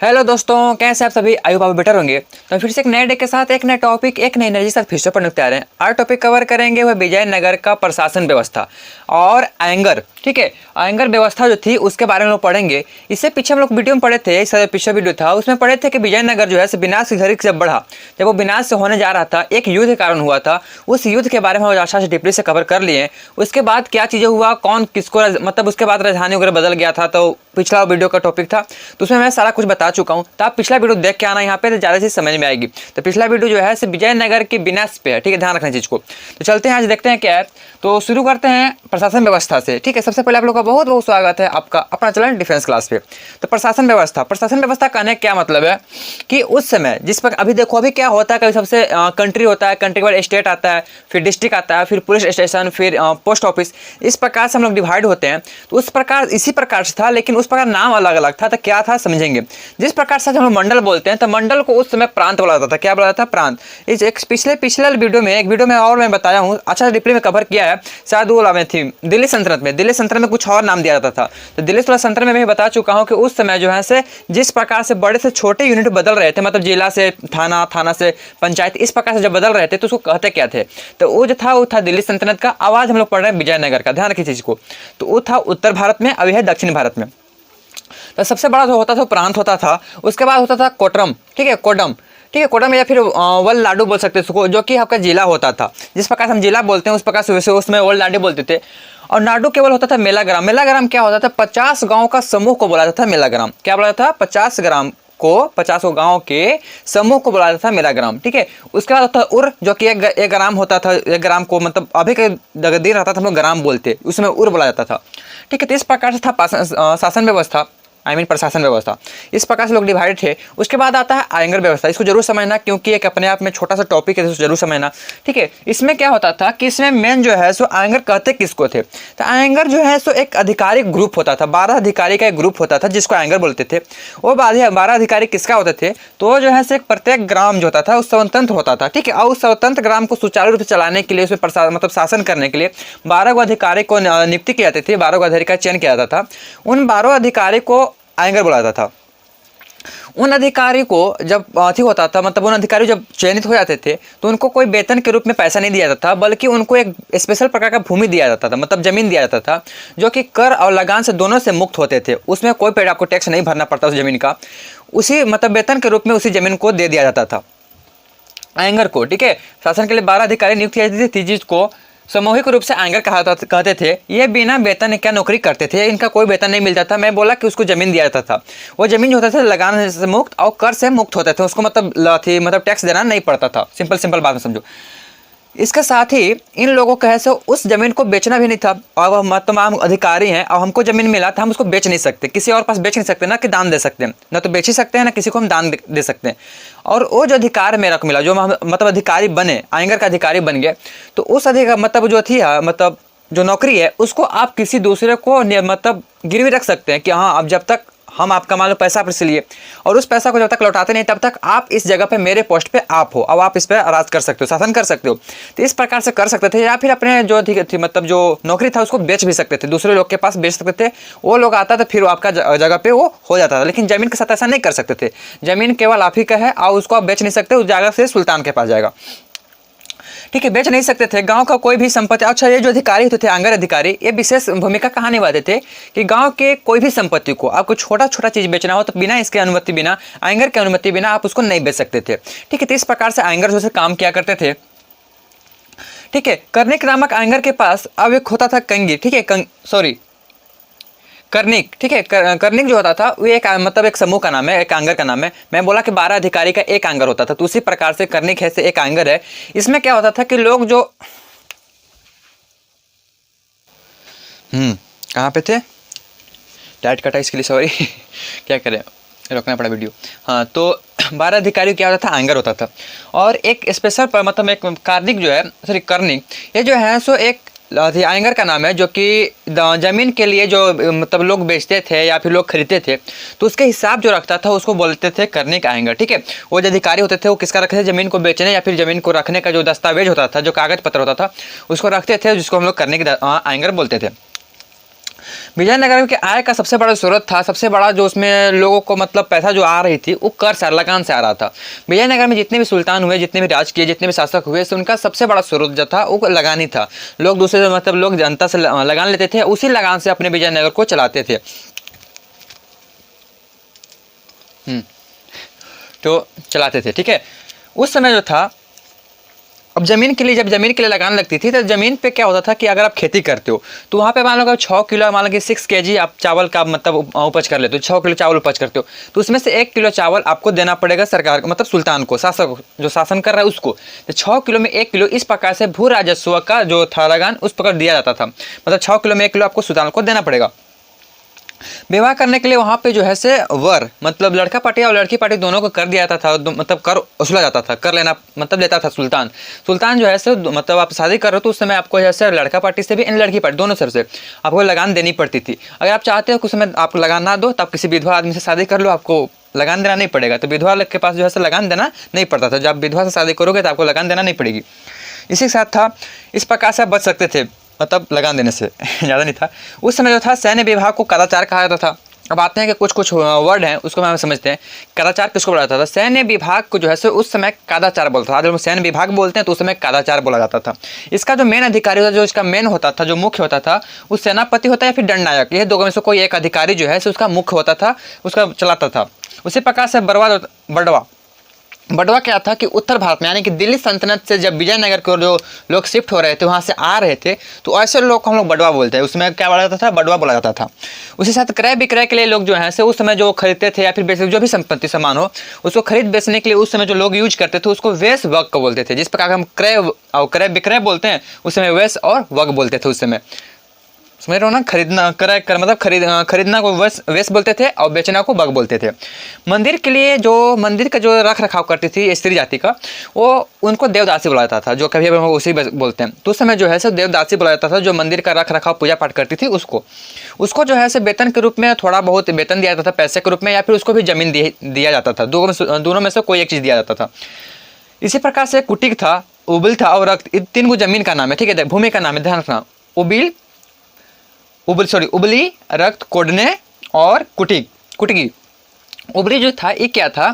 Hello दोस्तों, कैसे आप सभी? आयु बाबू बेटर होंगे। तो फिर से एक नए डे के साथ एक नए टॉपिक एक नई एनर्जी के साथ फिर से पढ़ने तैयार हैं। आज टॉपिक कवर करेंगे वह विजयनगर का प्रशासन व्यवस्था और एंगर। ठीक है, एंगर व्यवस्था जो थी उसके बारे में लोग पढ़ेंगे। इससे पीछे हम लोग वीडियो में पढ़े थे, इस पिछला वीडियो था उसमें पढ़े थे कि विजयनगर जो है विनाश की घड़ी जब बढ़ा, जब वो विनाश से होने जा रहा था, एक युद्ध के कारण हुआ था। उस युद्ध के बारे में हम अच्छा से डीपली से कवर कर लिए। उसके बाद क्या चीज़ें हुआ, कौन किसको, मतलब उसके बाद राजधानी वगैरह बदल गया था, तो पिछला वीडियो का टॉपिक था, तो उसमें मैं सारा कुछ बता चुका हूँ। तो आप पिछला वीडियो देख के आना यहाँ पे, तो ज़्यादा चीज़ समझ में आएगी। तो पिछला वीडियो जो है विजयनगर की विनाश पे है। ठीक है, ध्यान रखना चीज़ को। तो चलते हैं, आज देखते हैं क्या है। तो शुरू करते हैं प्रशासन व्यवस्था से। ठीक है, सबसे पहले आप लोग का बहुत बहुत स्वागत है आपका अपना चैनल डिफेंस क्लास पे। तो प्रशासन व्यवस्था कहने क्या मतलब है कि उस समय जिस पर अभी देखो, अभी क्या होता है, कभी सबसे कंट्री होता है, कंट्री के बाद स्टेट आता है, फिर डिस्ट्रिक्ट आता है, फिर पुलिस स्टेशन, फिर पोस्ट ऑफिस। इस प्रकार से हम लोग डिवाइड होते हैं। तो उस प्रकार इसी प्रकार से था, लेकिन उस प्रकार नाम अलग अलग था। तो क्या था समझेंगे। जिस प्रकार से हम लोग मंडल बोलते हैं, तो मंडल को उस समय प्रांत बोला जाता था। क्या बोला जाता था? प्रांत। इस एक पिछले वीडियो में और मैं बताया हूँ, अच्छा डिप्ली में कवर किया है, शायद वो में थी दिल्ली सल्तनत में कुछ और नाम दिया जाता था। तो दिल्ली सल्तनत में मैं बता चुका हूँ कि उस समय जो है जिस प्रकार से बड़े से छोटे यूनिट बदल रहे थे, मतलब जिला से थाना, थाना से पंचायत, इस प्रकार से जब बदल रहे थे तो उसको कहते क्या थे? तो वो जो था वो था दिल्ली सल्तनत का। आवाज हम लोग पढ़ रहे हैं विजयनगर का, ध्यान रखिए चीज को। तो वो था उत्तर भारत में, अभी है दक्षिण भारत में। तो सबसे बड़ा जो होता था प्रांत होता था। उसके बाद होता था कोटरम। ठीक है, कोडम। ठीक है, कोडम या फिर वलनाडु बोल सकते हैं उसको, जो कि आपका जिला होता था। जिस प्रकार से हम जिला बोलते हैं उस प्रकार से उसमें वलनाडु बोलते थे। और नाडु केवल होता था मेलाग्राम। मेलाग्राम क्या होता था? 50 गांव का समूह को बोला जाता था मेलाग्राम। क्या बोला जाता था? 50 गांव के समूह को बोला जाता था मेलाग्राम। ठीक है, उसके बाद होता था उर, जो कि एक ग्राम होता था। एक ग्राम को मतलब अभी के दिन रहता था, हम लोग ग्राम बोलते, उसमें उर बोला जाता था। ठीक है, तो इस प्रकार से था शासन व्यवस्था, प्रशासन व्यवस्था। इस प्रकार से लोग डिवाइड थे। उसके बाद आता है आयंगर व्यवस्था। इसको जरूर समझना, क्योंकि एक अपने आप में छोटा सा टॉपिक है, जरूर समझना। ठीक है, इसमें क्या होता था कि इसमें मेन जो है आयंगर कहते किसको थे? तो आयंगर जो है एक अधिकारी ग्रुप होता था। 12 अधिकारी का एक ग्रुप होता था जिसको आयंगर बोलते थे। वो 12 अधिकारी किसका होते थे? तो जो है एक प्रत्येक ग्राम जो होता था उस स्वतंत्र होता था। ठीक है, और उस स्वतंत्र ग्राम को सुचारू रूप से चलाने के लिए, उसमें मतलब शासन करने के लिए 12 अधिकारी को नियुक्ति किए जाते थे। 12 अधिकारी का चयन किया जाता था। उन 12 अधिकारी को आयंगर बोला जाता था। उन अधिकारी को जब होता था, मतलब उन अधिकारी जब चयनित हो जाते थे तो उनको कोई वेतन के रूप में पैसा नहीं दिया जाता था, बल्कि उनको एक स्पेशल प्रकार का भूमि दिया जाता था, मतलब जमीन दिया जाता था, जो कि कर और लगान से दोनों से मुक्त होते थे। उसमें कोई पेड़ आपको टैक्स नहीं भरना पड़ता उस जमीन का। उसी मतलब वेतन के रूप में उसी जमीन को दे दिया जाता था आयंगर को। ठीक है, शासन के लिए 12 अधिकारी नियुक्त किए जाते थे, जिसको सामूहिक रूप से आयंगर कहते थे। ये बिना वेतन क्या नौकरी करते थे, इनका कोई वेतन नहीं मिलता था। मैं बोला कि उसको जमीन दिया जाता था। वो जमीन जो होता था लगान से मुक्त और कर से मुक्त होते थे। उसको मतलब टैक्स देना नहीं पड़ता था। सिंपल बात में समझो। इसके साथ ही इन लोगों को ऐसे उस जमीन को बेचना भी नहीं था। और मतलब हम अधिकारी हैं और हमको जमीन मिला था, हम उसको बेच नहीं सकते, किसी और पास बेच नहीं सकते, ना कि दान दे सकते हैं। ना तो बेच ही सकते हैं, ना किसी को हम दान दे सकते हैं। और वो जो अधिकार मेरा को मिला, जो मतलब अधिकारी बने, आयंगर का अधिकारी बन गए, तो उस अधिकार मतलब जो थी मतलब जो नौकरी है उसको आप किसी दूसरे को मतलब गिरवी रख सकते हैं कि हाँ, अब जब तक हम आपका मान लो पैसा आपसे लिए और उस पैसा को जब तक लौटाते नहीं, तब तक आप इस जगह पे मेरे पोस्ट पे आप हो। अब आप इस पर राज कर सकते हो, शासन कर सकते हो। तो इस प्रकार से कर सकते थे। या फिर अपने जो थी मतलब जो नौकरी था उसको बेच भी सकते थे, दूसरे लोग के पास बेच सकते थे। वो लोग आता था, फिर आपका जगह पे वो हो जाता था। लेकिन जमीन के साथ ऐसा नहीं कर सकते थे। जमीन केवल आप ही का है और उसको आप बेच नहीं सकते, उस जगह से सुल्तान के पास जाएगा। ठीक है, बेच नहीं सकते थे। गांव का कोई भी संपत्ति, अच्छा ये जो अधिकारी होते थे आयंगर अधिकारी, ये विशेष भूमिका कहाँ निभाते थे कि गांव के कोई भी संपत्ति को आपको छोटा छोटा चीज बेचना हो तो बिना इसके अनुमति, बिना आयंगर की अनुमति बिना आप उसको नहीं बेच सकते थे। ठीक है, तो इस प्रकार से आयंगर जो काम किया करते थे। ठीक है, कर्णिक नामक आयंगर के पास अब एक होता था कंगी। ठीक है, कर्णिक। ठीक है, कर्णिक जो होता था वो एक मतलब एक समूह का नाम है, एक आंगर का नाम है। मैं बोला कि 12 अधिकारी का एक आंगर होता था, तो उसी प्रकार से कर्णिक है से एक आंगर है। इसमें क्या होता था कि लोग जो कहाँ पे थे, लाइट कटा इसके लिए सॉरी क्या करें, रोकना पड़ा वीडियो। हाँ, तो 12 अधिकारी क्या होता था? आंगर होता था। और एक स्पेशल मतलब एक कार्निक जो है, सॉरी कर्णिक, ये जो है एक आयंगर का नाम है, जो कि जमीन के लिए जो मतलब लोग बेचते थे या फिर लोग खरीदते थे, तो उसके हिसाब जो रखता था उसको बोलते थे कर्णिक आयंगर। ठीक है, वो जो अधिकारी होते थे वो किसका रखते थे? जमीन को बेचने या फिर जमीन को रखने का जो दस्तावेज होता था, जो कागज पत्र होता था, उसको रखते थे, जिसको हम लोग कर्णिक आयंगर बोलते थे। विजयनगर के आय का सबसे बड़ा स्रोत था, सबसे बड़ा जो उसमें लोगों को मतलब पैसा जो आ रही थी वो कर से लगान से आ रहा था। विजयनगर में जितने भी सुल्तान हुए, जितने भी राज किए, जितने भी शासक हुए, उनका सबसे बड़ा स्रोत जो था वो लगान ही था। लोग दूसरे मतलब लोग जनता से लगान लेते थे, उसी लगान से अपने विजयनगर को चलाते थे। तो चलाते थे, ठीक है। उस समय जो था, अब ज़मीन के लिए, जब ज़मीन के लिए लगान लगती थी तो ज़मीन पे क्या होता था कि अगर आप खेती करते हो तो वहाँ पे मान लो 6 किलो, मान लो कि 6 kg आप चावल का मतलब उपज कर लेते हो, 6 किलो चावल उपज करते हो, तो उसमें से 1 किलो चावल आपको देना पड़ेगा सरकार को, मतलब सुल्तान को, शासक जो शासन कर रहा है उसको। तो 6 किलो में 1 किलो, इस प्रकार से भू राजस्व का जो था लगान उस प्रकार दिया जाता था। मतलब 6 किलो में 1 किलो आपको सुल्तान को देना पड़ेगा। विवाह करने के लिए वहाँ पे जो है से वर मतलब लड़का पार्टी और लड़की पार्टी दोनों को कर दिया जाता था, मतलब कर वसूला जाता था, कर लेना मतलब लेता था सुल्तान। सुल्तान जो है से मतलब आप शादी कर रहे हो तो उस समय आपको जैसे लड़का पार्टी से भी इन लड़की पार्टी दोनों सर से आपको लगान देनी पड़ती थी। अगर आप चाहते हो कि उस समय आप लगान ना दो तो आप किसी विधवा आदमी से शादी कर लो, आपको लगान देना नहीं पड़ेगा। तो विधवा के पास जो है से लगान देना नहीं पड़ता था। जब आप विधवा से शादी करोगे तो आपको लगान देना नहीं पड़ेगी। इसी के साथ था, इस प्रकार से आप बच सकते थे, मतलब लगान देने से ज़्यादा नहीं था। उस समय जो था सैन्य विभाग को कदाचार कहा जाता था। अब आते हैं कि कुछ कुछ वर्ड हैं उसको हम समझते हैं। कदाचार किसको बोला जाता था? सैन्य विभाग को जो है सो उस समय कदाचार बोलता था। जब हम सैन्य विभाग बोलते हैं तो उस समय कदाचार बोला जाता था। इसका जो मेन अधिकारी होता, जो इसका मेन होता था, जो मुख्य होता था, वो सेनापति होता है या फिर दंडनायक, ये दो में से कोई एक अधिकारी जो है सो उसका मुख्य होता था, उसका चलाता था। उसी प्रकार से बड़वा क्या था कि उत्तर भारत में यानी कि दिल्ली सल्तनत से जब विजयनगर को जो लोग शिफ्ट हो रहे थे, वहाँ से आ रहे थे, तो ऐसे लोग को हम लोग बड़वा बोलते हैं। उसमें क्या बोला जाता था? बड़वा बोला जाता था। उसी साथ क्रय विक्रय के लिए लोग जो हैं से उस समय जो खरीदते थे या फिर बेचते, जो भी संपत्ति सामान हो उसको खरीद बेचने के लिए उस समय जो लोग यूज करते थे उसको वेश वग को बोलते थे। जिस प्रकार हम क्रय और क्रय विक्रय बोलते हैं उस समय वेश और वग बोलते थे। उस समय समझ रहे हो ना? खरीदना क्रय कर मतलब खरीदना को वेश बोलते थे और बेचना को बग बोलते थे। मंदिर के लिए जो मंदिर का जो रख रखाव करती थी स्त्री जाति का, वो उनको देवदासी बुलाया जाता था, जो कभी हम उसी बोलते हैं। तो उस समय जो है सो देवदासी बुलाया जाता था, जो मंदिर का रख रखाव पूजा पाठ करती थी उसको जो है सो वेतन के रूप में थोड़ा बहुत वेतन दिया जाता था, पैसे के रूप में, या फिर उसको भी जमीन दिया जाता था। दोनों में से कोई एक चीज़ दिया जाता था। इसी प्रकार से कुटिक था, उबिल था और रक्त, 3 को जमीन का नाम है, ठीक है, भूमि का नाम है, ध्यान रखना। उबली, रक्त कोडने और कुटकी। उबली जो था ये क्या था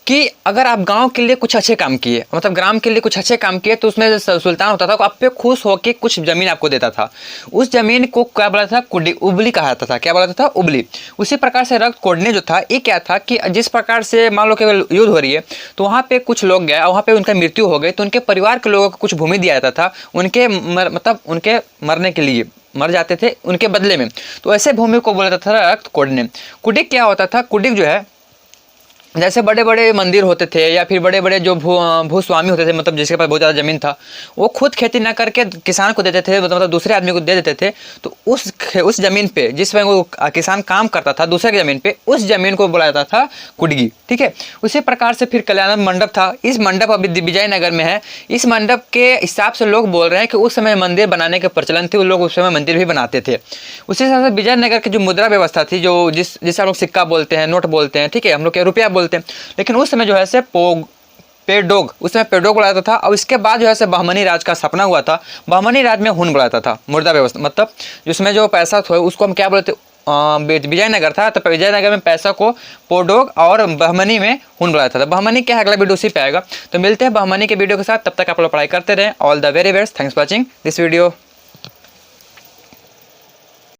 कि अगर आप गांव के लिए कुछ अच्छे काम किए, मतलब ग्राम के लिए कुछ अच्छे काम किए, तो उसमें सुल्तान होता था आप पे खुश होकर कुछ ज़मीन आपको देता था। उस ज़मीन को क्या बोला था? उबली कहा जाता था। क्या बोला था? उबली। उसी प्रकार से रक्त कोडने जो था ये क्या था कि जिस प्रकार से मान लो कि युद्ध हो रही है तो वहाँ पे कुछ लोग गए और वहाँ पे उनका मृत्यु हो गई, तो उनके परिवार के लोगों को कुछ भूमि दिया जाता था, उनके मतलब उनके मरने के लिए, मर जाते थे उनके बदले में। तो ऐसे भूमि को बोला जाता था रक्त कोडने। कुटिक क्या होता था? कुटिक जो है जैसे बड़े बड़े मंदिर होते थे या फिर बड़े बड़े जो भूस्वामी होते थे, मतलब जिसके पास बहुत ज़्यादा ज़मीन था, वो खुद खेती ना करके किसान को देते थे, मतलब दूसरे आदमी को दे देते थे। तो उस ज़मीन पे जिसमें वो किसान काम करता था दूसरे की ज़मीन पे, उस ज़मीन को बुलाया जाता था कुटगी, ठीक है। उसी प्रकार से फिर कल्याण मंडप था। इस मंडप अभी विजयनगर में है। इस मंडप के हिसाब से लोग बोल रहे हैं कि उस समय मंदिर बनाने के प्रचलन थे, वो लोग उस समय मंदिर भी बनाते थे। उसी हिसाब से विजयनगर की जो मुद्रा व्यवस्था थी, जो जिसे हम लोग सिक्का बोलते हैं, नोट बोलते हैं, ठीक है, हम लोग क्या रुपया बोलते हैं, लेकिन उस समय जो है से पेडोग, उस समय पेडोग बुलाया जाता था। और इसके बाद जो है से बहमनी राज का स्थापना हुआ था। बहमनी राज में हुन बुलाया जाता था, मुद्रा व्यवस्था, मतलब जिसमें जो पैसा था उसको हम क्या बोलते, विजयनगर था तो विजयनगर में पैसा को पोडोग और बहमनी में हुन बुलाया था। बहमनी क्या है, अगला वीडियो उसी पे आएगा। तो मिलते हैं बहमनी के वीडियो के साथ, तब तक आप लोग पढ़ाई करते रहें। All the very best, thanks for watching this video.